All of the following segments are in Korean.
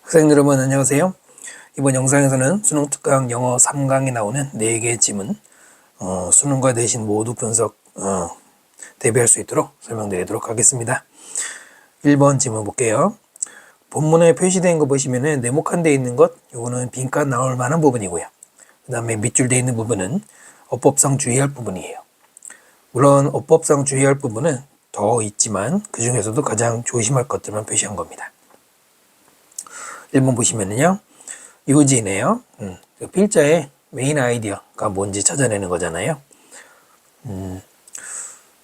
학생 여러분 안녕하세요. 이번 영상에서는 수능 특강 영어 3강에 나오는 4개의 지문 수능과 내신 모두 분석 대비할 수 있도록 설명드리도록 하겠습니다. 1번 지문 볼게요. 본문에 표시된 거 보시면은 네모칸 돼 있는 것 요거는 빈칸 나올 만한 부분이고요. 그 다음에 밑줄 돼 있는 부분은 어법상 주의할 부분이에요. 물론 어법상 주의할 부분은 더 있지만 그 중에서도 가장 조심할 것들만 표시한 겁니다. 1번 보시면은요, 유지네요. 필자의 메인 아이디어가 뭔지 찾아내는 거잖아요.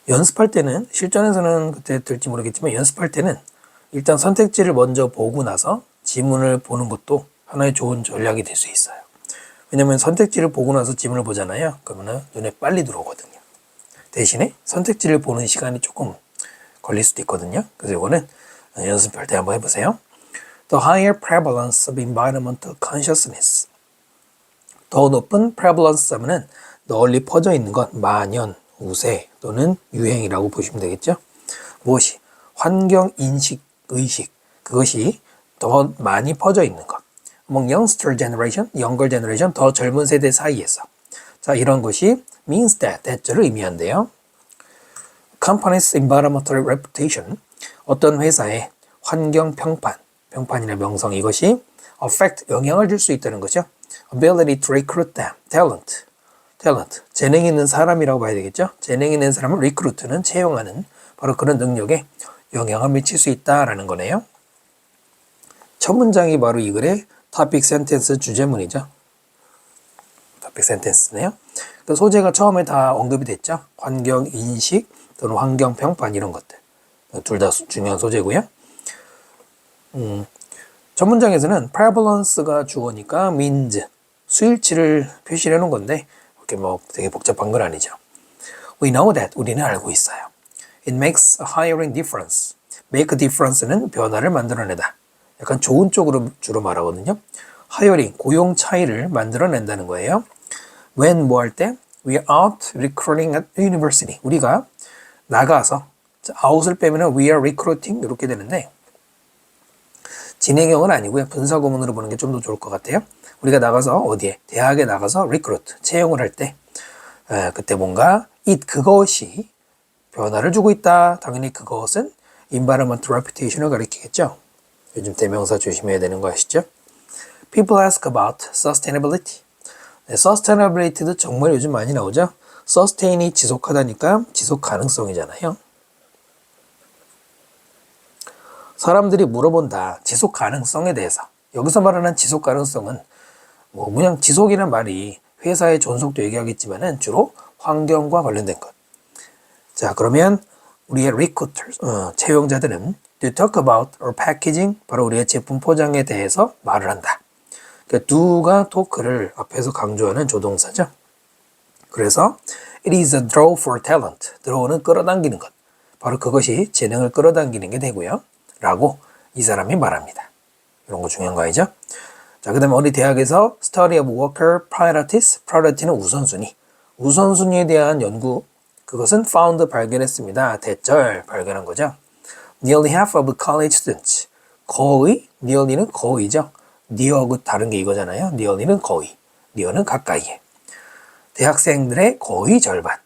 연습할 때는, 실전에서는 그때 될지 모르겠지만, 연습할 때는 일단 선택지를 먼저 보고 나서 지문을 보는 것도 하나의 좋은 전략이 될 수 있어요. 왜냐면 선택지를 보고 나서 지문을 보잖아요. 그러면 눈에 빨리 들어오거든요. 대신에 선택지를 보는 시간이 조금 걸릴 수도 있거든요. 그래서 이거는 연습할 때 한번 해보세요. The higher prevalence of environmental consciousness. 더 높은 prevalence 하면은 널리 퍼져 있는 것, 만연, 우세 또는 유행이라고 보시면 되겠죠. 무엇이? 환경 인식, 의식, 그것이 더 많이 퍼져 있는 것. Among youngster generation, younger generation, 더 젊은 세대 사이에서. 자, 이런 것이 means that를 의미한대요. Company's environmental reputation, 어떤 회사의 환경 평판, 평판이나 명성, 이것이 affect, 영향을 줄 수 있다는 거죠. Ability to recruit them, talent, 재능 있는 사람이라고 봐야 되겠죠. 재능 있는 사람을 recruit는 채용하는 바로 그런 능력에 영향을 미칠 수 있다라는 거네요. 첫 문장이 바로 이 글의 topic sentence 주제문이죠. topic sentence네요. 그 소재가 처음에 다 언급이 됐죠. 환경 인식 또는 환경 평판 이런 것들 둘 다 중요한 소재고요. 첫 문장에서는 prevalence가 주어니까 means, 수일치를 표시를 해놓은 건데 그렇게 뭐 되게 복잡한 건 아니죠. We know that, 우리는 알고 있어요. It makes a hiring difference. make a difference는 변화를 만들어내다. 약간 좋은 쪽으로 주로 말하거든요. hiring, 고용 차이를 만들어낸다는 거예요. When 뭐 할 때? We are out recruiting at university. 우리가 나가서, out을 빼면 we are recruiting 이렇게 되는데 진행형은 아니고요. 분사구문으로 보는 게 좀 더 좋을 것 같아요. 우리가 나가서 어디에? 대학에 나가서 recruit, 채용을 할 때 그때 뭔가 그것이 변화를 주고 있다. 당연히 그것은 environmental reputation을 가리키겠죠. 요즘 대명사 조심해야 되는 거 아시죠? People ask about sustainability. 네, sustainability도 정말 요즘 많이 나오죠. sustain이 지속하다니까 지속 가능성이잖아요. 사람들이 물어본다. 지속 가능성에 대해서. 여기서 말하는 지속 가능성은 뭐 그냥 지속이라는 말이 회사의 존속도 얘기하겠지만은 주로 환경과 관련된 것. 자, 그러면 우리의 recruiters, 채용자들은 to talk about or packaging, 바로 우리의 제품 포장에 대해서 말을 한다. 그러니까 do가 talk를 앞에서 강조하는 조동사죠. 그래서 it is a draw for talent. draw는 끌어당기는 것. 바로 그것이 재능을 끌어당기는 게 되고요. 라고 이 사람이 말합니다. 이런 거 중요한 거 아니죠? 자, 그 다음에 어디 대학에서 Study of Worker Priorities, Priority는 우선순위. 우선순위에 대한 연구, 그것은 found 발견했습니다. 대절 발견한 거죠. Nearly half of college students. 거의, nearly는 거의죠. near하고 다른 게 이거잖아요. nearly는 거의, near는 가까이에. 대학생들의 거의 절반,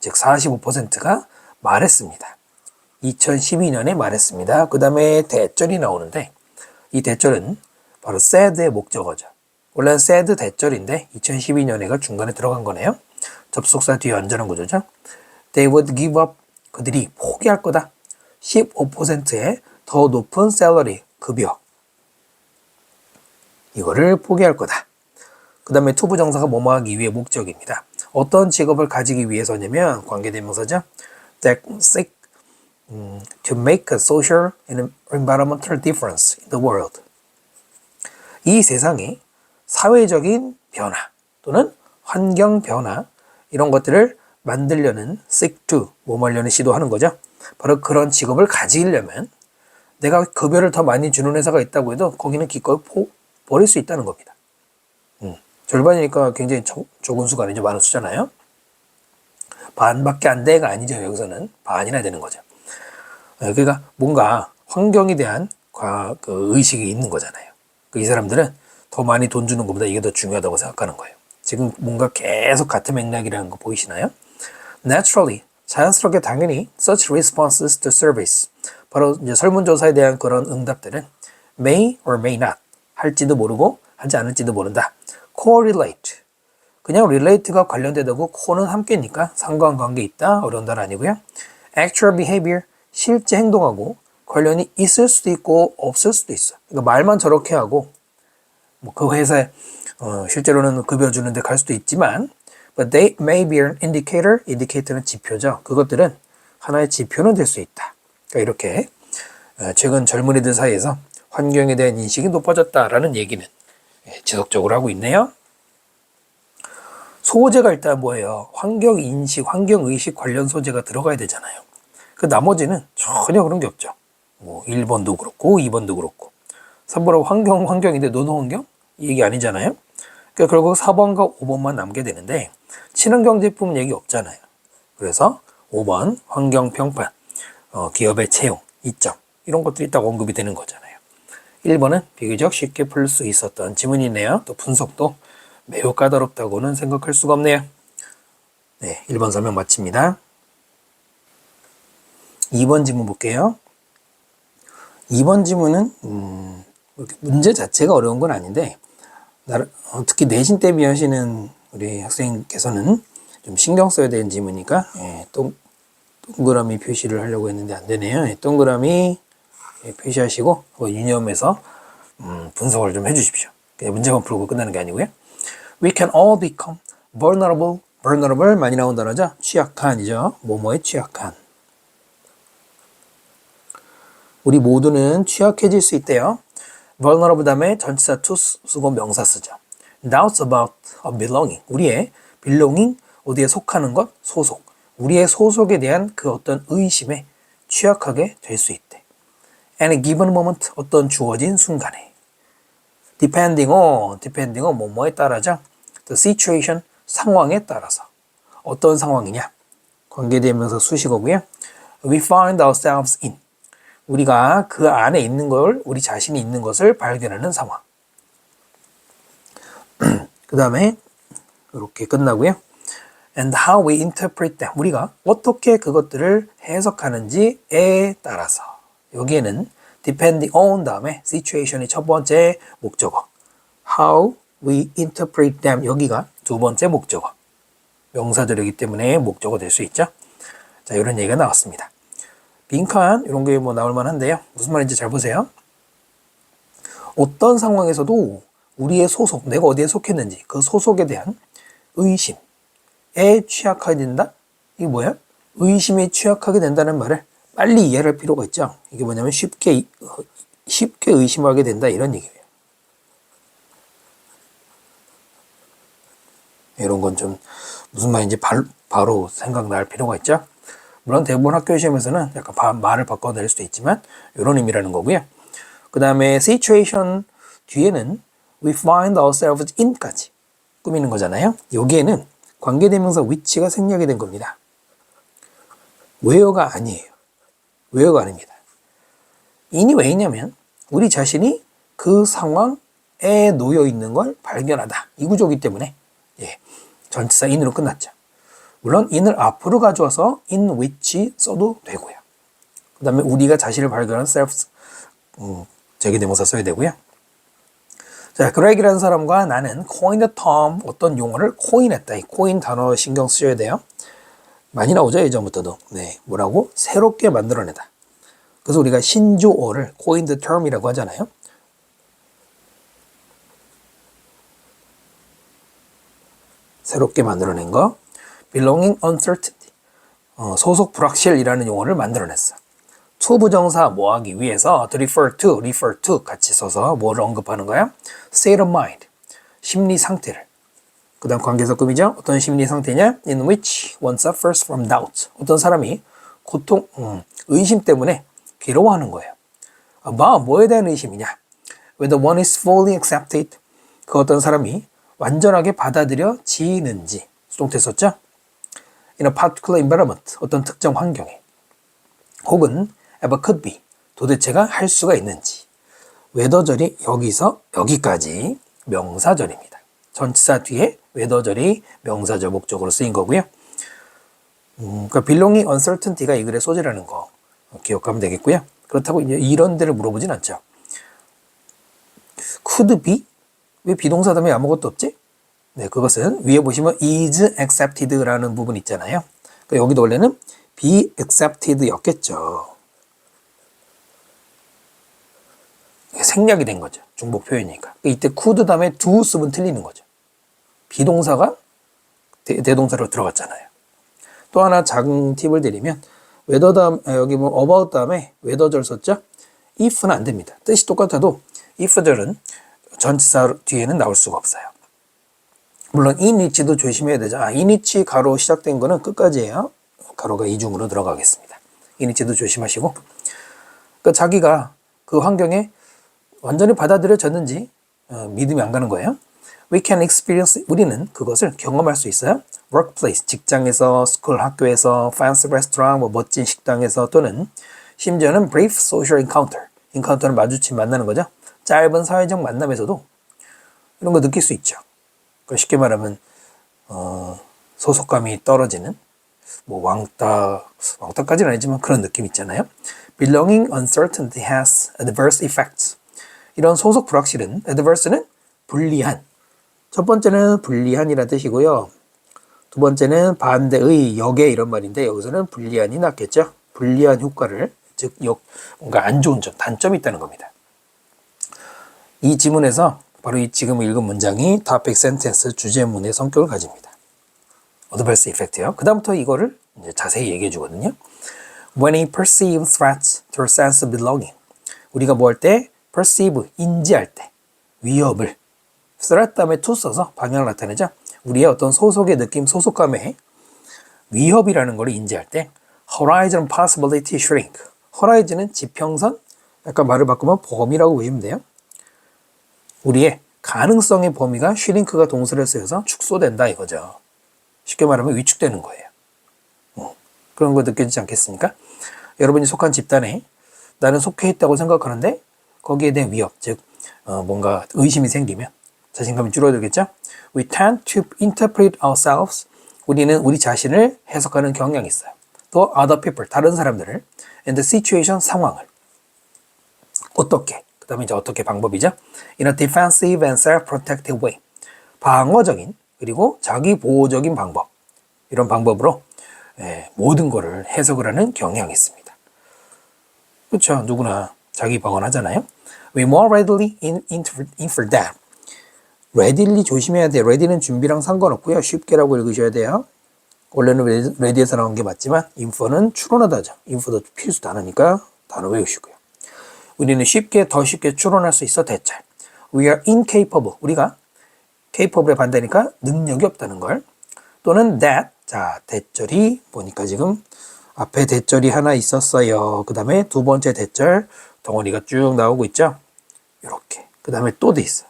즉 45%가 말했습니다. 2012년에 말했습니다. 그 다음에 대절이 나오는데 이 대절은 바로 said의 목적어죠. 원래는 said 대절인데 2012년에가 중간에 들어간 거네요. 접속사 뒤에 얹어놓은 구조죠. They would give up. 그들이 포기할 거다. 15%의 더 높은 salary, 급여. 이거를 포기할 거다. 그 다음에 to 부정사가 뭐뭐 하기 위해 목적입니다. 어떤 직업을 가지기 위해서냐면 관계대명사죠. That seek to make a social and environmental difference in the world. 이 세상에 사회적인 변화 또는 환경 변화 이런 것들을 만들려는 seek to, 뭐 하려는 시도하는 거죠. 바로 그런 직업을 가지려면 내가 급여를 더 많이 주는 회사가 있다고 해도 거기는 기꺼이 버릴 수 있다는 겁니다. 절반이니까 굉장히 적은 수가 아니죠. 많은 수잖아요. 반밖에 안 돼가 아니죠. 여기서는 반이나 되는 거죠. 그러니까 뭔가 환경에 대한 그 의식이 있는 거잖아요. 이 사람들은 더 많이 돈 주는 것보다 이게 더 중요하다고 생각하는 거예요. 지금 뭔가 계속 같은 맥락이라는 거 보이시나요? Naturally, 자연스럽게 당연히 such responses to surveys, 바로 이제 설문조사에 대한 그런 응답들은 may or may not, 할지도 모르고 하지 않을지도 모른다. correlate, 그냥 relate가 관련되다고 co는 함께니까 상관관계 있다, 어려운 단 아니고요. actual behavior, 실제 행동하고 관련이 있을 수도 있고 없을 수도 있어. 그러니까 말만 저렇게 하고 뭐 그 회사에 실제로는 급여 주는데 갈 수도 있지만 but they may be an indicator, indicator는 지표죠. 그것들은 하나의 지표는 될 수 있다. 그러니까 이렇게 최근 젊은이들 사이에서 환경에 대한 인식이 높아졌다라는 얘기는 지속적으로 하고 있네요. 소재가 일단 뭐예요? 환경인식, 환경의식 관련 소재가 들어가야 되잖아요. 그 나머지는 전혀 그런 게 없죠. 뭐 1번도 그렇고 2번도 그렇고 3번은 환경인데 노노환경? 이 얘기 아니잖아요. 그러니까 결국 4번과 5번만 남게 되는데 친환경제품 얘기 없잖아요. 그래서 5번 환경평판, 기업의 채용, 이점 이런 것들이 딱 언급이 되는 거잖아요. 1번은 비교적 쉽게 풀 수 있었던 지문이네요. 또 분석도 매우 까다롭다고는 생각할 수가 없네요. 네, 1번 설명 마칩니다. 2번 지문 볼게요. 2번 지문은 문제 자체가 어려운 건 아닌데 특히 내신 대비하시는 우리 학생께서는 좀 신경 써야 되는 지문이니까 동그라미 표시를 하려고 했는데 안 되네요. 동그라미 표시하시고 유념해서 분석을 좀 해주십시오. 그냥 문제만 풀고 끝나는 게 아니고요. We can all become vulnerable. vulnerable 많이 나온 단어죠. 취약한이죠. 뭐뭐에 취약한. 우리 모두는 취약해질 수 있대요. vulnerable 다음에 전치사 to 쓰고 명사 쓰죠. Doubts about belonging. 우리의 belonging, 어디에 속하는 것, 소속. 우리의 소속에 대한 그 어떤 의심에 취약하게 될 수 있대. At a given moment, 어떤 주어진 순간에. Depending on 뭐뭐에 따라죠. The situation, 상황에 따라서. 어떤 상황이냐. 관계대명사 수식어고요. We find ourselves in. 우리가 그 안에 있는 걸, 우리 자신이 있는 것을 발견하는 상황. 그 다음에 이렇게 끝나고요. And how we interpret them. 우리가 어떻게 그것들을 해석하는지에 따라서. 여기에는 depending on 다음에 situation이 첫 번째 목적어. How we interpret them. 여기가 두 번째 목적어. 명사절이기 때문에 목적어 될 수 있죠. 자, 이런 얘기가 나왔습니다. 빈칸 이런 게 뭐 나올 만한데요. 무슨 말인지 잘 보세요. 어떤 상황에서도 우리의 소속, 내가 어디에 속했는지 그 소속에 대한 의심에 취약하게 된다? 이게 뭐야? 의심에 취약하게 된다는 말을 빨리 이해할 필요가 있죠. 이게 뭐냐면 쉽게 의심하게 된다 이런 얘기예요. 이런 건 좀 무슨 말인지 바로 생각날 필요가 있죠. 물론 대부분 학교 시험에서는 약간 말을 바꿔낼 수도 있지만 이런 의미라는 거고요. 그 다음에 situation 뒤에는 we find ourselves in까지 꾸미는 거잖아요. 여기에는 관계대명사 which가 생략이 된 겁니다. where가 아니에요. where가 아닙니다. in이 왜 있냐면 우리 자신이 그 상황에 놓여 있는 걸 발견하다. 이 구조이기 때문에 전치사 in으로 끝났죠. 물론 in을 앞으로 가져와서 in which 써도 되고요. 그 다음에 우리가 자신을 발견한 self 제기대명사 써야 되고요. 자, 그렉이라는 사람과 나는 coin the term, 어떤 용어를 coin했다. 이 coin 단어 신경 쓰셔야 돼요. 많이 나오죠, 예전부터도. 네, 뭐라고? 새롭게 만들어내다. 그래서 우리가 신조어를 coin the term이라고 하잖아요. 새롭게 만들어낸 거. belonging uncertainty. 소속 불확실이라는 용어를 만들어냈어. to 부정사 뭐 하기 위해서 to refer to 같이 써서 뭐를 언급하는 거야? state of mind, 심리 상태를. 그 다음 관계석금이죠. 어떤 심리 상태냐? in which one suffers from doubt. 어떤 사람이 의심 때문에 괴로워하는 거예요. 뭐에 대한 의심이냐? Whether one is fully accepted. 그 어떤 사람이 완전하게 받아들여지는지. 수동태 썼죠? In a particular environment. 어떤 특정 환경에. 혹은 ever could be. 도대체가 할 수가 있는지. 웨더절이 여기서 여기까지 명사절입니다. 전치사 뒤에 웨더절이 명사절 목적으로 쓰인 거고요. 그러니까 belonging uncertainty가 이 글의 소재라는 거 기억하면 되겠고요. 그렇다고 이제 이런 데를 물어보진 않죠. could be? 왜 비동사 다음에 아무것도 없지? 네, 그것은 위에 보시면 is accepted라는 부분 있잖아요. 그러니까 여기도 원래는 be accepted였겠죠. 생략이 된 거죠. 중복 표현이니까. 이때 could 다음에 do 쓰면 틀리는 거죠. 비동사가 대동사로 들어갔잖아요. 또 하나 작은 팁을 드리면 whether 다음 여기 뭐 about 다음에 whether절 썼죠? if는 안 됩니다. 뜻이 똑같아도 if절은 전치사 뒤에는 나올 수가 없어요. 물론 in which도 조심해야 되죠. in which 가로 시작된 거는 끝까지예요. 가로가 이중으로 들어가겠습니다. in which도 조심하시고. 그러니까 자기가 그 환경에 완전히 받아들여졌는지 믿음이 안 가는 거예요. We can experience, 우리는 그것을 경험할 수 있어요. workplace, 직장에서, school, 학교에서, fancy restaurant, 뭐 멋진 식당에서 또는 심지어는 brief social encounter, encounter는 마주침 만나는 거죠. 짧은 사회적 만남에서도 이런 거 느낄 수 있죠. 그러니까 쉽게 말하면 소속감이 떨어지는 뭐 왕따까지는 아니지만 그런 느낌 있잖아요. Belonging uncertainty has adverse effects. 이런 소속 불확실은 adverse는 불리한. 첫 번째는 불리한이라는 뜻이고요. 두 번째는 반대의 역의 이런 말인데 여기서는 불리한이 낫겠죠. 불리한 효과를 즉 뭔가 안 좋은 점, 단점이 있다는 겁니다. 이 지문에서 바로 이 지금 읽은 문장이 topic sentence 주제문의 성격을 가집니다. adverse effect요. 그 다음부터 이거를 이제 자세히 얘기해 주거든요. When we perceive threats to our sense of belonging, 우리가 뭐 할 때 perceive, 인지할 때 위협을 threat 다음에 to 써서 방향을 나타내죠. 우리의 어떤 소속의 느낌, 소속감에 위협이라는 걸 인지할 때 horizon possibility shrink. horizon은 지평선, 약간 말을 바꾸면 범위라고 보시면 돼요. 우리의 가능성의 범위가 shrink가 동사를 쓰여서 축소된다 이거죠. 쉽게 말하면 위축되는 거예요. 그런 거 느껴지지 않겠습니까? 여러분이 속한 집단에 나는 속해 있다고 생각하는데 거기에 대한 위협, 즉 뭔가 의심이 생기면 자신감이 줄어들겠죠? We tend to interpret ourselves. 우리는 우리 자신을 해석하는 경향이 있어요. 또 other people, 다른 사람들을 and the situation, 상황을 어떻게, 그 다음에 이제 어떻게 방법이죠? In a defensive and self-protective way. 방어적인 그리고 자기 보호적인 방법, 이런 방법으로 모든 거를 해석을 하는 경향이 있습니다. 그렇죠? 누구나 자기 방어하잖아요. We more readily infer that. readily 조심해야 돼요. ready는 준비랑 상관없고요. 쉽게라고 읽으셔야 돼요. 원래는 ready에서 나온 게 맞지만 infer는 추론하다죠. infer도 필수 단어니까 단어 외우시고요. 우리는 더 쉽게 추론할 수 있어. 대체 we are incapable. 우리가 capable의 반대니까 능력이 없다는 걸. 또는 that. 자, 대절이 보니까 지금 앞에 대절이 하나 있었어요. 그 다음에 두 번째 대절 덩어리가 쭉 나오고 있죠. 이렇게. 그 다음에 또 돼 있어.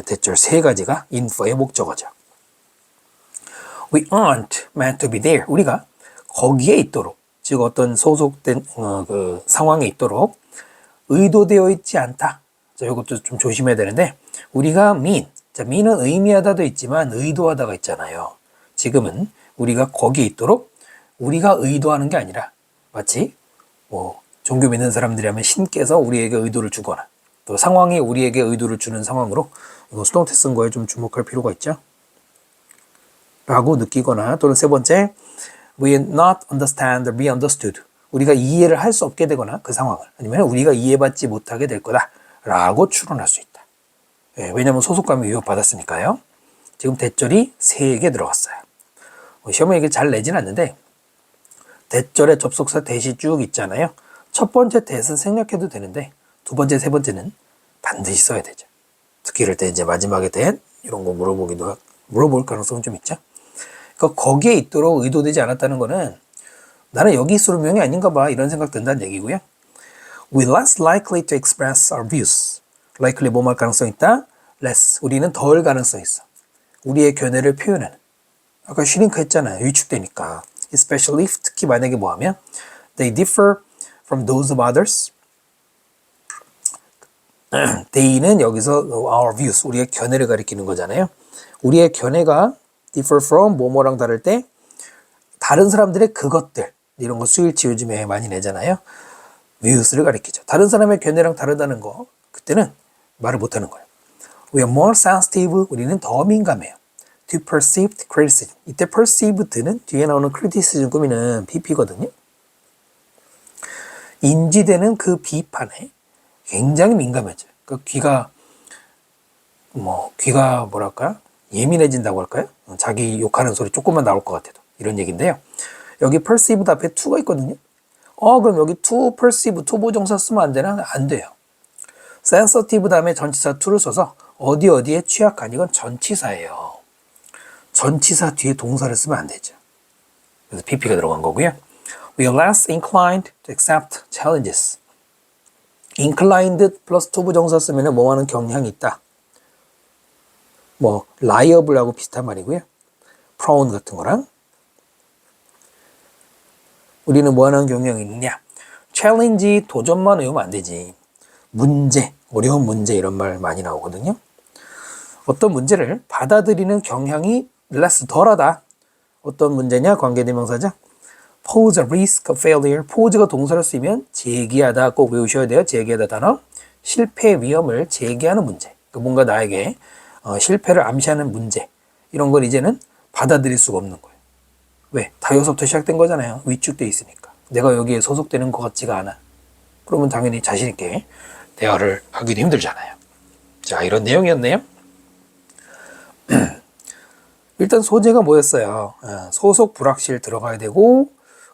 대절 세 가지가 infer의 목적어죠. We aren't meant to be there. 우리가 거기에 있도록, 즉 어떤 소속된 그 상황에 있도록 의도되어 있지 않다. 자, 이것도 좀 조심해야 되는데 우리가 mean. 자, mean은 의미하다도 있지만 의도하다가 있잖아요. 지금은 우리가 거기에 있도록 우리가 의도하는 게 아니라 마치 뭐 종교 믿는 사람들이 하면 신께서 우리에게 의도를 주거나 또 상황이 우리에게 의도를 주는 상황으로 이거 수동태 쓴 거에 좀 주목할 필요가 있죠. 라고 느끼거나 또는 세 번째 we not understand or be understood. 우리가 이해를 할 수 없게 되거나 그 상황을 아니면 우리가 이해받지 못하게 될 거다 라고 추론할 수 있다. 왜냐하면 소속감이 위협받았으니까요. 지금 대절이 3개 들어갔어요. 시험에 이게 잘 내진 않는데 대절의 접속사 대시 쭉 있잖아요. 첫 번째 대는 생략해도 되는데 두 번째, 세 번째는 반드시 써야 되죠. 특히 이럴 때 이제 마지막에 대 이런 거 물어볼 가능성은 좀 있죠. 그러니까 거기에 있도록 의도되지 않았다는 거는 나는 여기 있을 운명이 아닌가 봐 이런 생각 든다는 얘기고요. We less likely to express our views. likely 뭐뭐 할 가능성 있다. less 우리는 덜 가능성 있어. 우리의 견해를 표현하는. 아까 shrink 했잖아요. 위축되니까. Especially if 특히 만약에 뭐 하면 they differ from those of others. they는 여기서 our views, 우리의 견해를 가리키는 거잖아요. 우리의 견해가 differ from 뭐뭐랑 다를 때 다른 사람들의 그것들 이런 거 수일치 요즘에 많이 내잖아요. views를 가리키죠. 다른 사람의 견해랑 다르다는 거 그때는 말을 못하는 거예요. We are more sensitive. 우리는 더 민감해요. To perceived criticism. 이때 perceived는 뒤에 나오는 criticism 꾸미는 PP거든요. 인지되는 그 비판에 굉장히 민감해져요. 그 귀가 뭐랄까 예민해진다고 할까요? 자기 욕하는 소리 조금만 나올 것 같아도 이런 얘기인데요. 여기 perceived 앞에 to가 있거든요. 그럼 여기 to perceive to 보정사 쓰면 안 되나? 안 돼요. sensitive 다음에 전치사 to를 써서 어디에 취약한 이건 전치사예요. 전치사 뒤에 동사를 쓰면 안 되죠. 그래서 pp가 들어간 거고요. We are less inclined to accept challenges. inclined 플러스 to 부정사 쓰면 뭐하는 경향이 있다. liable하고 비슷한 말이고요. prone 같은 거랑 우리는 뭐하는 경향이 있느냐. challenge 도전만 외우면 안 되지. 문제, 어려운 문제 이런 말 많이 나오거든요. 어떤 문제를 받아들이는 경향이 less 덜하다. 어떤 문제냐? 관계대명사죠. pose a risk of failure. pose가 동사로 쓰이면 제기하다 꼭 외우셔야 돼요. 제기하다 단어. 실패 위험을 제기하는 문제. 뭔가 나에게 실패를 암시하는 문제. 이런 걸 이제는 받아들일 수가 없는 거예요. 왜? 다여서부터 시작된 거잖아요. 위축돼 있으니까. 내가 여기에 소속되는 것 같지가 않아. 그러면 당연히 자신 있게 대화를 하기도 힘들잖아요. 자, 이런 내용이었네요. 일단 소재가 뭐였어요? 소속 불확실 들어가야 되고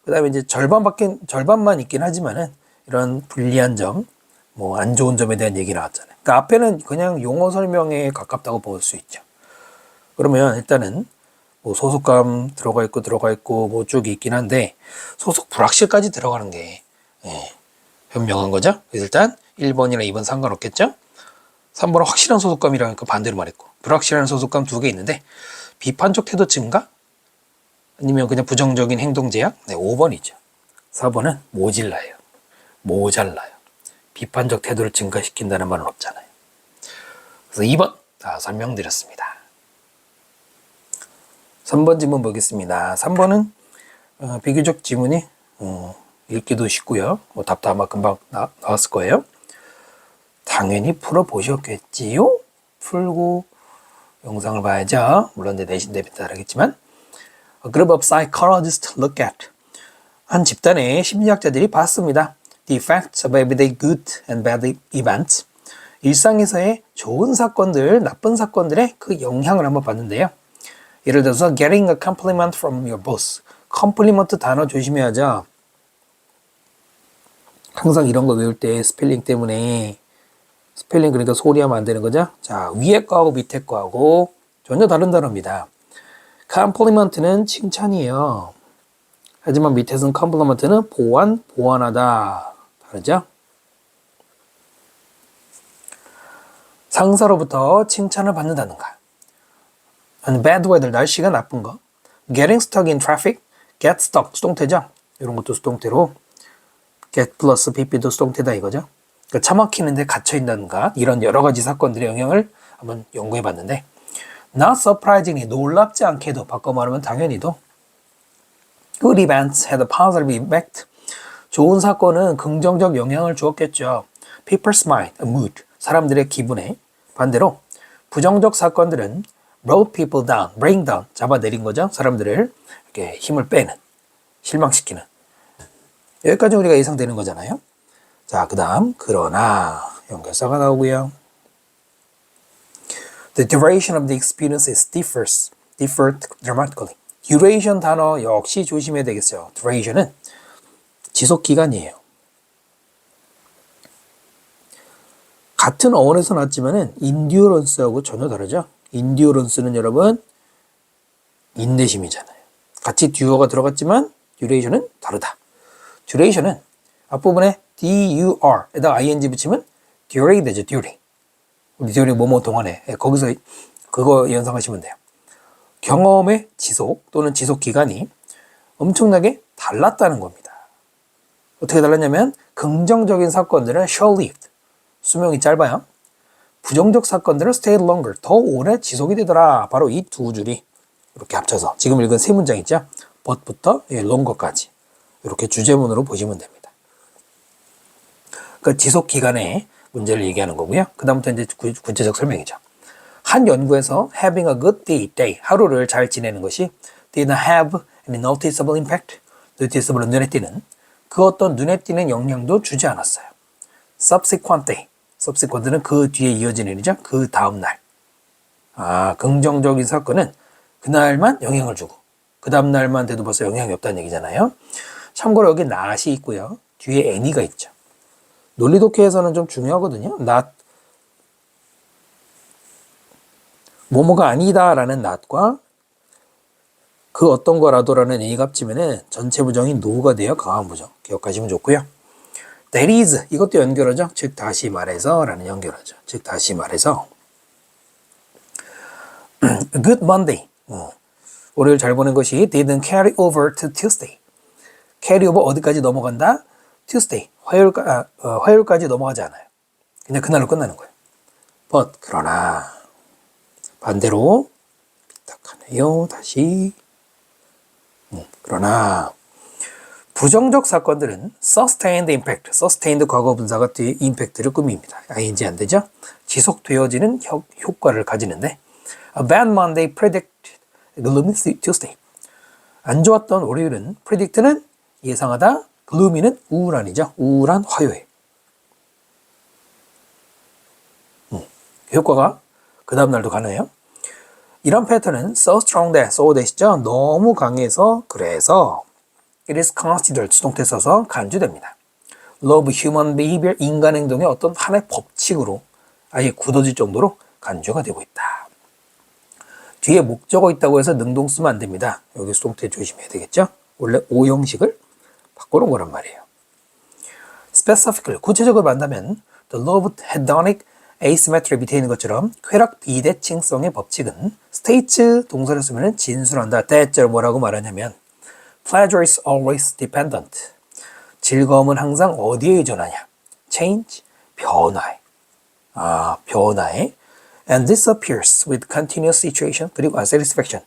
그 다음에 이제 절반만 있긴 하지만은 이런 불리한 점, 안 좋은 점에 대한 얘기 나왔잖아요. 그러니까 앞에는 그냥 용어 설명에 가깝다고 볼 수 있죠. 그러면 일단은 소속감 들어가 있고 쭉 있긴 한데 소속 불확실까지 들어가는 게 현명한 거죠. 그래서 일단 1번이나 2번 상관없겠죠. 3번은 확실한 소속감이라니까 반대로 말했고 불확실한 소속감 2개 있는데 비판적 태도 증가? 아니면 그냥 부정적인 행동 제약? 네, 5번이죠. 4번은 모자라요. 비판적 태도를 증가시킨다는 말은 없잖아요. 그래서 2번 다 설명드렸습니다. 3번 지문 보겠습니다. 3번은 비교적 지문이 읽기도 쉽고요. 답도 아마 금방 나왔을 거예요. 당연히 풀어보셨겠지요? 풀고 영상을 봐야죠. 물론 내신 대비 다르겠지만 A group of psychologists look at 한 집단의 심리학자들이 봤습니다. The effects of everyday good and bad events 일상에서의 좋은 사건들, 나쁜 사건들의 그 영향을 한번 봤는데요. 예를 들어서 getting a compliment from your boss 컴플리먼트 단어 조심해야죠. 항상 이런 거 외울 때 스펠링 때문에 스펠링 그러니까 소리하면 안 되는 거죠. 자, 위에 거하고 밑에 거하고 전혀 다른 단어입니다. compliment는 칭찬이에요. 하지만 밑에서는 compliment는 보완하다. 다르죠? 상사로부터 칭찬을 받는다는가. bad weather, 날씨가 나쁜 거. getting stuck in traffic, get stuck, 수동태죠? 이런 것도 수동태로 get 플러스 pp도 수동태다 이거죠. 그러니까 차 막히는데 갇혀있다든가 이런 여러 가지 사건들의 영향을 한번 연구해봤는데 not surprisingly, 놀랍지 않게도 바꿔 말하면 당연히도 good events had a positive effect. 좋은 사건은 긍정적 영향을 주었겠죠. people's mind, a mood, 사람들의 기분에 반대로 부정적 사건들은 brought people down, bring down, 잡아내린 거죠. 사람들을 이렇게 힘을 빼는, 실망시키는. 여기까지 우리가 예상되는 거잖아요. 자, 그 다음 그러나 연결사가 나오고요. The duration of the experiences differed dramatically. duration 단어 역시 조심해야 되겠어요. duration은 지속기간이에요. 같은 어원에서 나왔지만은 endurance하고 전혀 다르죠. endurance는 여러분 인내심이잖아요. 같이 duo가 들어갔지만 duration은 다르다. duration은 앞부분에 dur에다 ing 붙이면 during 되죠. during. 우리 during 뭐뭐 동안에 거기서 그거 연상하시면 돼요. 경험의 지속 또는 지속 기간이 엄청나게 달랐다는 겁니다. 어떻게 달랐냐면 긍정적인 사건들은 short-lived, 수명이 짧아요. 부정적 사건들은 stayed longer, 더 오래 지속이 되더라. 바로 이 두 줄이 이렇게 합쳐서 지금 읽은 세 문장 있죠? but부터 longer까지 이렇게 주제문으로 보시면 됩니다. 그러니까 지속 기간의 문제를 얘기하는 거고요. 그 다음부터 이제 구체적 설명이죠. 한 연구에서 having a good day, 하루를 잘 지내는 것이 did not have any noticeable impact, noticeable은 눈에 띄는 그 어떤 눈에 띄는 영향도 주지 않았어요. subsequent day, subsequent는 그 뒤에 이어지는 일이죠. 그 다음 날. 긍정적인 사건은 그날만 영향을 주고 그 다음 날만 돼도 벌써 영향이 없다는 얘기잖아요. 참고로 여기 not이 있고요. 뒤에 any가 있죠. 논리 독해에서는 좀 중요하거든요. not 뭐뭐가 아니다라는 not과 그 어떤 거라도라는 any가 합치면은 전체 부정이 no가 돼요. 강한 부정. 기억하시면 좋고요. that is 이것도 연결하죠. 즉 다시 말해서 라는 연결하죠. 즉 다시 말해서 good Monday 월요일 잘 보낸 것이 didn't carry over to Tuesday. carry over 어디까지 넘어간다? Tuesday 화요일까지 넘어가지 않아요. 그냥 그날로 끝나는 거예요. but 그러나 반대로 삐딱하네요. 다시 그러나 부정적 사건들은 sustained impact, sustained 과거 분사가 뒤에 impact를 꾸밉니다. ing 안 되죠? 지속되어지는 효과를 가지는데 a bad Monday predicted gloomy Tuesday. 안 좋았던 월요일은 predict는 예상하다, gloomy는 우울한이죠. 우울한 화요일. 효과가 그 다음 날도 가능해요. 이런 패턴은 so strong that, so that이죠. 너무 강해서 그래서 it is considered 수동태 써서 간주됩니다. love human behavior 인간 행동의 어떤 하나의 법칙으로 아예 굳어질 정도로 간주가 되고 있다. 뒤에 목적어 있다고 해서 능동 쓰면 안 됩니다. 여기 수동태 조심해야 되겠죠. 원래 O 형식을 바꿔놓은 거란 말이에요. specifically 구체적으로 말한다면 the law of hedonic asymmetry 밑에 있는 것처럼 쾌락 비대칭성의 법칙은 states 동사를 쓰면 진술한다. 때째로 뭐라고 말하냐면 pleasure is always dependent. 즐거움은 항상 어디에 의존하냐? change, 변화에. 변화에. and disappears with continuous situation. 그리고 satisfaction.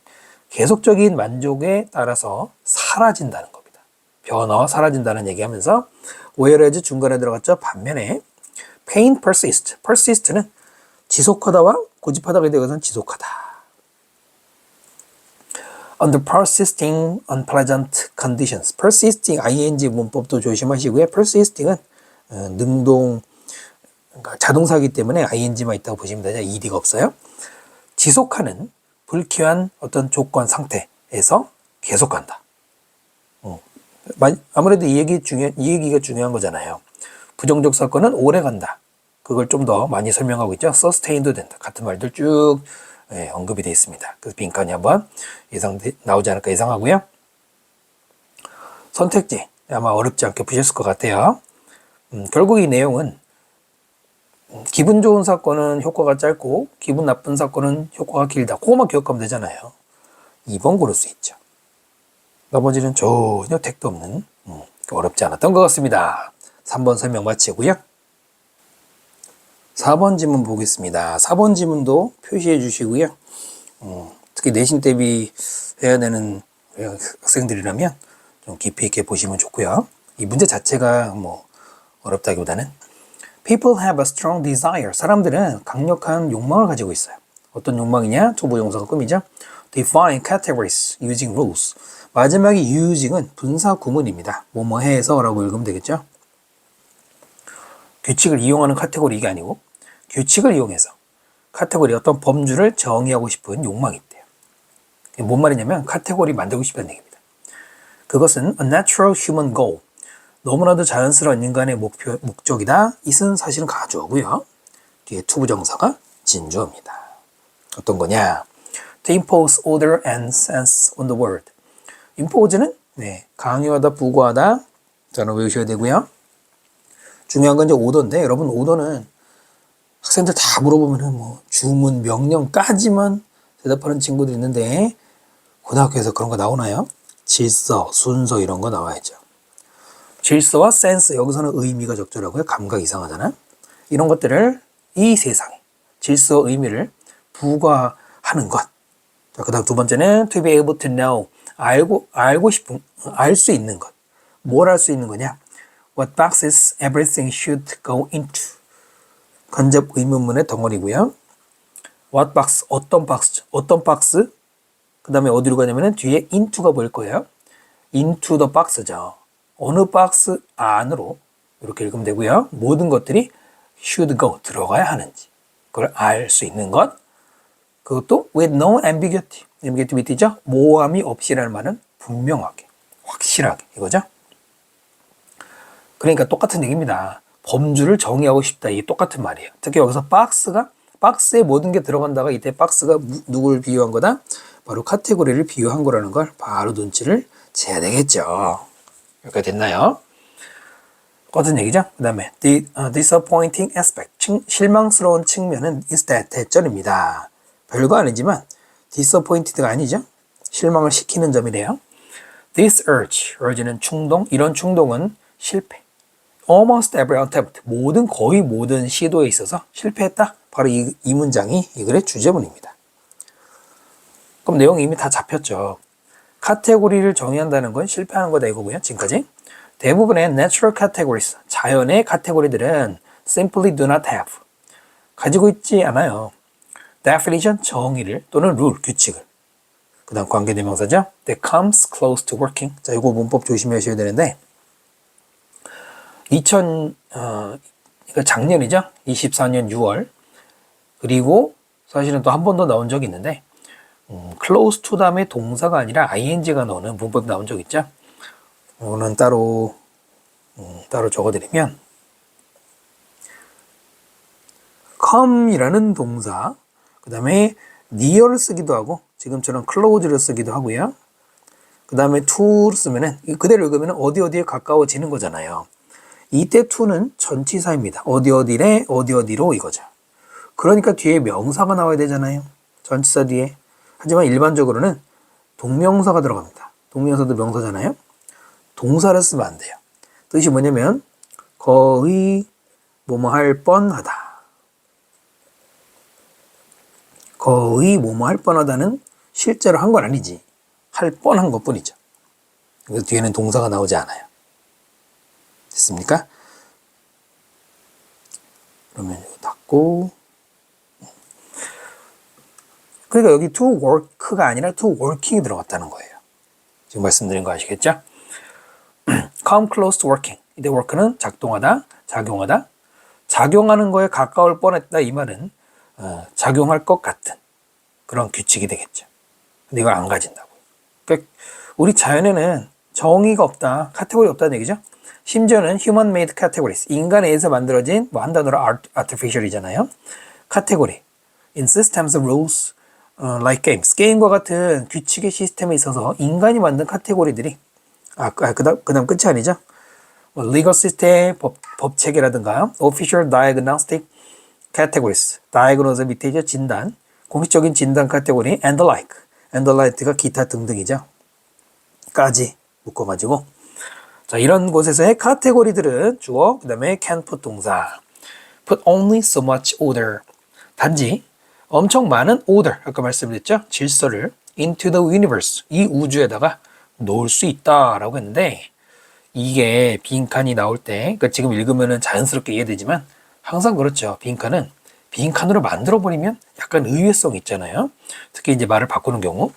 계속적인 만족에 따라서 사라진다는 겁니다. 변화와 사라진다는 얘기하면서 whereas 중간에 들어갔죠. 반면에 pain persist. persist는 지속하다와 고집하다가 되어서는 지속하다. under persisting unpleasant conditions. persisting ing 문법도 조심하시고요. persisting은 능동 그러니까 자동사이기 때문에 ing만 있다고 보시면 되죠. ed가 없어요. 지속하는 불쾌한 어떤 조건 상태에서 계속한다. 아무래도 이 얘기가 중요한 거잖아요. 부정적 사건은 오래 간다. 그걸 좀 더 많이 설명하고 있죠. sustain도 된다. 같은 말들 쭉 언급이 되어 있습니다. 그래서 빈칸이 한번 나오지 않을까 예상하고요. 선택지 아마 어렵지 않게 보셨을 것 같아요. 결국 이 내용은 기분 좋은 사건은 효과가 짧고 기분 나쁜 사건은 효과가 길다. 그것만 기억하면 되잖아요. 2번 고를 수 있죠. 나머지는 전혀 택도 없는 어렵지 않았던 것 같습니다. 3번 설명 마치고요. 4번 지문 보겠습니다. 4번 지문도 표시해 주시고요. 특히 내신 대비 해야 되는 학생들이라면 좀 깊이 있게 보시면 좋고요. 이 문제 자체가 뭐 어렵다기보다는 People have a strong desire. 사람들은 강력한 욕망을 가지고 있어요. 어떤 욕망이냐? 투부정사가 꾸미죠. Define categories using rules. 마지막에 using은 분사 구문입니다. 뭐뭐 해서 라고 읽으면 되겠죠. 규칙을 이용하는 카테고리 이게 아니고 규칙을 이용해서 카테고리 어떤 범주를 정의하고 싶은 욕망이 있대요. 뭔 말이냐면 카테고리 만들고 싶다는 얘기입니다. 그것은 a natural human goal. 너무나도 자연스러운 인간의 목적이다. 이는 사실은 가주어고요. 뒤에 투부정사가 진주어입니다. 어떤 거냐? To impose order and sense on the world. impose는 강요하다, 부과하다. 저는 외우셔야 되고요. 중요한 건 이제 오더인데 여러분 오더는 학생들 다 물어보면은 뭐 주문, 명령까지만 대답하는 친구들이 있는데 고등학교에서 그런 거 나오나요? 질서, 순서 이런 거 나와야죠. 질서와 센스 여기서는 의미가 적절하고요. 감각 이상하잖아. 이런 것들을 이 세상에 질서 의미를 부과하는 것. 그 다음 두 번째는 to be able to know, 알고 싶은, 알 수 있는 것. 뭘 알 수 있는 거냐? What boxes everything should go into. 간접 의문문의 덩어리고요. What box, 어떤 박스? 그 다음에 어디로 가냐면은 뒤에 into가 보일 거예요. into the box죠. 어느 박스 안으로 이렇게 읽으면 되고요. 모든 것들이 should go, 들어가야 하는지. 그걸 알 수 있는 것. 그것도 with no ambiguity. ambiguity죠. 모호함이 없이라는 말은 분명하게, 확실하게 이거죠. 그러니까 똑같은 얘기입니다. 범주를 정의하고 싶다. 이게 똑같은 말이에요. 특히 여기서 박스에 모든 게 들어간다가 이때 박스가 누굴 비유한 거다? 바로 카테고리를 비유한 거라는 걸 바로 눈치를 채야 되겠죠. 여기까지 됐나요? 똑같은 얘기죠. 그 다음에 disappointing aspect, 실망스러운 측면은 is that, 대절입니다. 별거 아니지만 disappointed가 아니죠. 실망을 시키는 점이래요. This urge는 충동, 이런 충동은 실패. Almost every attempt, 거의 모든 시도에 있어서 실패했다. 바로 이 문장이 이 글의 주제문입니다. 그럼 내용이 이미 다 잡혔죠. 카테고리를 정의한다는 건 실패하는 거다 이거고요. 지금까지. 대부분의 natural categories, 자연의 카테고리들은 simply do not have, 가지고 있지 않아요. definition, 정의를 또는 rule, 규칙을. 그 다음 관계대명사죠. that comes close to working. 자, 이거 문법 조심하셔야 되는데 이거 작년이죠. 24년 6월. 그리고 사실은 또 한 번 더 나온 적이 있는데 close to 다음에 동사가 아니라 ing가 나오는 문법 나온 적 있죠. 이거는 따로 적어드리면 come이라는 동사, 그 다음에 near를 쓰기도 하고 지금처럼 close를 쓰기도 하고요. 그 다음에 to를 쓰면은 그대로 읽으면 어디에 가까워지는 거잖아요. 이때 to는 전치사입니다. 어디래 어디로 이거죠. 그러니까 뒤에 명사가 나와야 되잖아요. 전치사 뒤에. 하지만 일반적으로는 동명사가 들어갑니다. 동명사도 명사잖아요. 동사를 쓰면 안 돼요. 뜻이 뭐냐면 거의 뭐뭐 할 뻔하다. 거의 뭐뭐 할 뻔하다는 실제로 한 건 아니지. 할 뻔한 것 뿐이죠. 그래서 뒤에는 동사가 나오지 않아요. 됐습니까? 그러면 이거 닫고. 그러니까 여기 to work가 아니라 to working이 들어갔다는 거예요. 지금 말씀드린 거 아시겠죠? come close to working. 이때 work는 작동하다, 작용하다. 작용하는 거에 가까울 뻔했다. 이 말은 작용할 것 같은 그런 규칙이 되겠죠. 근데 이걸 안 가진다고. 그러니까 우리 자연에는 정의가 없다, 카테고리 없다는 얘기죠. 심지어는 human made categories, 인간에 의해서 만들어진 한 단어로 artificial이잖아요. 카테고리, in systems of rules, like games, 게임과 같은 규칙의 시스템에 있어서 인간이 만든 카테고리들이 그 다음 끝이 아니죠. legal system, 법 체계라든가 official diagnostic categories, diagnose 밑에 이제 진단, 공식적인 진단 카테고리 and the like가 기타 등등이죠. 까지 묶어가지고 자, 이런 곳에서의 카테고리들은 주어, 그 다음에 can put 동사, put only so much order, 단지 엄청 많은 order, 아까 말씀드렸죠? 질서를 into the universe, 이 우주에다가 놓을 수 있다라고 했는데 이게 빈칸이 나올 때, 그러니까 지금 읽으면 자연스럽게 이해되지만 항상 그렇죠. 빈칸으로 만들어버리면 약간 의외성이 있잖아요. 특히 이제 말을 바꾸는 경우.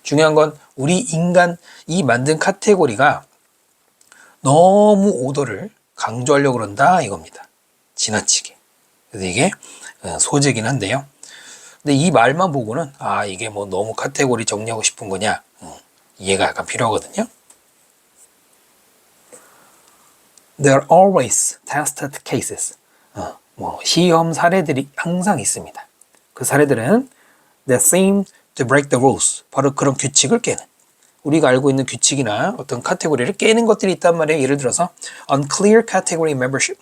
중요한 건 우리 인간이 만든 카테고리가 너무 오더를 강조하려고 그런다 이겁니다. 지나치게. 그래서 이게 소재긴 한데요. 근데 이 말만 보고는 이게 뭐 너무 카테고리 정리하고 싶은 거냐 이해가 약간 필요하거든요. There are always tested cases. 시험 사례들이 항상 있습니다. 그 사례들은 that seem to break the rules. 바로 그런 규칙을 깨는. 우리가 알고 있는 규칙이나 어떤 카테고리를 깨는 것들이 있단 말이에요. 예를 들어서 unclear category membership.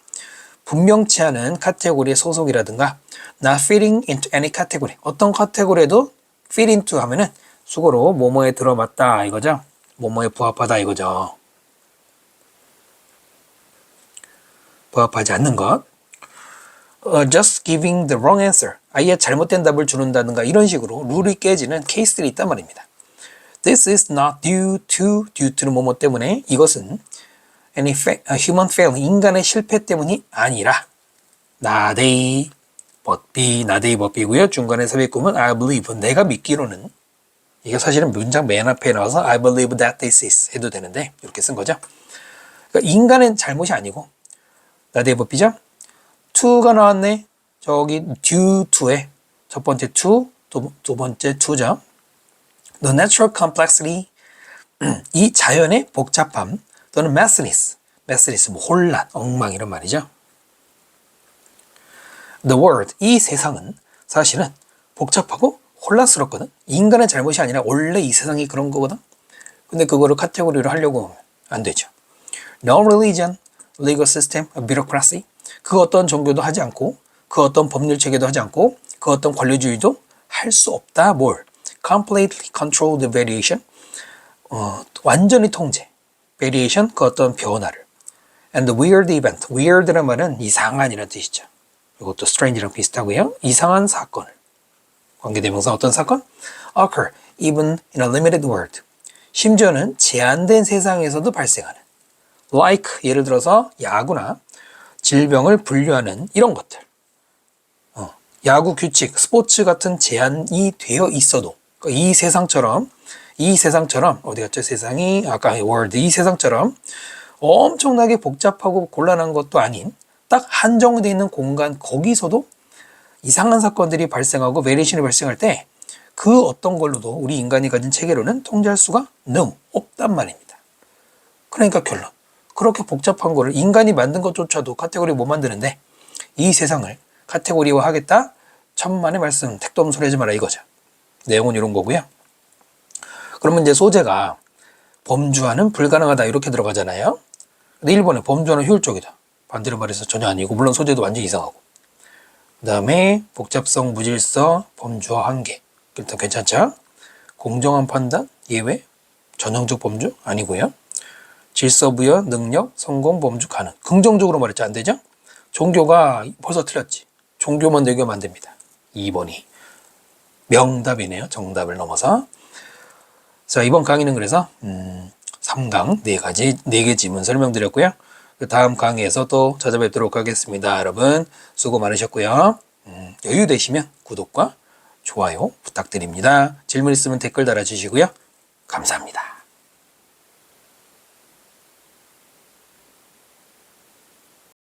분명치 않은 카테고리의 소속이라든가 not fitting into any category. 어떤 카테고리에도 fit into 하면은 수고로 뭐뭐에 들어맞다 이거죠. 뭐뭐에 부합하다 이거죠. 부합하지 않는 것. just giving the wrong answer. 아예 잘못된 답을 주는다든가 이런 식으로 룰이 깨지는 케이스들이 있단 말입니다. This is not due to는 뭐뭐 때문에 이것은 human fail, 인간의 실패 때문이 아니라 not A but B, not A but B고요. 중간에 삽입구문 I believe, 내가 믿기로는 이게 사실은 문장 맨 앞에 나와서 I believe that this is 해도 되는데 이렇게 쓴 거죠. 그러니까 인간의 잘못이 아니고 not A but B죠. to가 나왔네. 저기 due to에 첫 번째 to, 두 번째 to죠. The natural complexity, 이 자연의 복잡함 또는 messiness 뭐 혼란, 엉망 이런 말이죠. The world, 이 세상은 사실은 복잡하고 혼란스럽거든. 인간의 잘못이 아니라 원래 이 세상이 그런 거거든. 근데 그거를 카테고리로 하려고 하면 안 되죠. No religion, legal system, bureaucracy, 그 어떤 종교도 하지 않고 그 어떤 법률 체계도 하지 않고 그 어떤 관료주의도 할 수 없다. 뭘? Completely controlled variation, 완전히 통제, variation, 그 어떤 변화를. And the weird event, weird란 말은 이상한이라는 뜻이죠. 이것도 strange랑 비슷하고요. 이상한 사건을. 관계대명사 어떤 사건? occur, even in a limited world. 심지어는 제한된 세상에서도 발생하는. like, 예를 들어서 야구나 질병을 분류하는 이런 것들. 야구 규칙, 스포츠 같은 제한이 되어 있어도 그러니까 이 세상처럼 어디 갔죠? 세상이 아까 world, 이 세상처럼 엄청나게 복잡하고 곤란한 것도 아닌 딱 한정되어 있는 공간 거기서도 이상한 사건들이 발생하고 베리에이션이 발생할 때 그 어떤 걸로도 우리 인간이 가진 체계로는 통제할 수가 no, 없단 말입니다. 그러니까 결론. 그렇게 복잡한 거를 인간이 만든 것조차도 카테고리 못 만드는데 이 세상을 카테고리화 하겠다? 천만의 말씀, 택도 없는 소리 하지 마라 이거죠. 내용은 이런 거고요. 그러면 이제 소재가 범주화는 불가능하다 이렇게 들어가잖아요. 근데 1번에 범주화는 효율적이다. 반대로 말해서 전혀 아니고 물론 소재도 완전히 이상하고. 그 다음에 복잡성, 무질서, 범주화 한계. 일단 괜찮죠? 공정한 판단, 예외, 전형적 범주 아니고요. 질서 부여, 능력, 성공, 범주 가능. 긍정적으로 말했죠. 안 되죠? 종교가 벌써 틀렸지. 종교만 대교하면 안 됩니다. 2번이 명답이네요. 정답을 넘어서. 자, 이번 강의는 그래서 3강 4개 지문 설명드렸고요. 그 다음 강의에서 또 찾아뵙도록 하겠습니다. 여러분 수고 많으셨고요. 여유 되시면 구독과 좋아요 부탁드립니다. 질문 있으면 댓글 달아주시고요. 감사합니다.